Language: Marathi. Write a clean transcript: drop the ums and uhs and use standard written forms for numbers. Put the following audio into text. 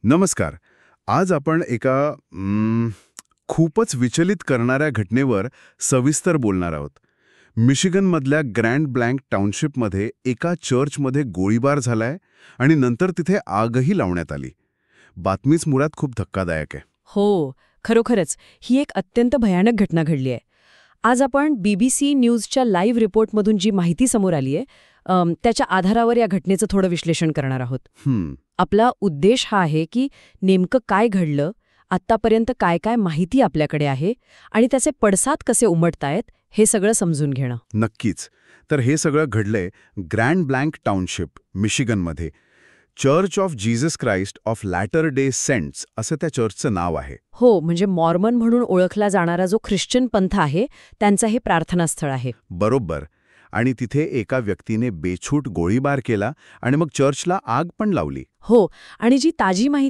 नमस्कार. आज आपण एका खूपच विचलित करणाऱ्या घटनेवर सविस्तर बोलणार आहोत. मिशिगनमधल्या ग्रँड ब्लँक टाउनशिपमध्ये एका चर्चमध्ये गोळीबार झालाय आणि नंतर तिथे आगही लावण्यात आली. बातमीच मुळात खूप धक्कादायक आहे. हो, खरोखरच ही एक अत्यंत भयानक घटना घडली आहे. आज आपण BBC न्यूजच्या लाईव्ह रिपोर्टमधून जी माहिती समोर आली आहे, त्याच्या आधारावर या घटनेचं थोडं विश्लेषण करणार आहोत. हं, आपला उद्देश हा आहे की नेमकं काय घडलं, आत्तापर्यंत काय काय माहिती आपल्याकडे आहे आणि त्याचे पडसाद कसे उमटतायत हे सगळं समजून घेणं. नक्कीच. तर हे सगळं घडलंय ग्रँड ब्लँक टाउनशिप, मिशिगनमध्ये. Church of Jesus Christ of Latter Day Saints असं त्या चर्चचं नाव आहे. हो, म्हणजे मॉर्मन म्हणून ओळखला जाणारा जो ख्रिश्चन पंथ आहे, त्यांचं हे प्रार्थनास्थळ आहे. बरोबर. आणि तिथे एका व्यक्तीने बेछूट गोळीबार केला आणि मग चर्चला आग पण लावली. हो, आणि जी ताजी माहिती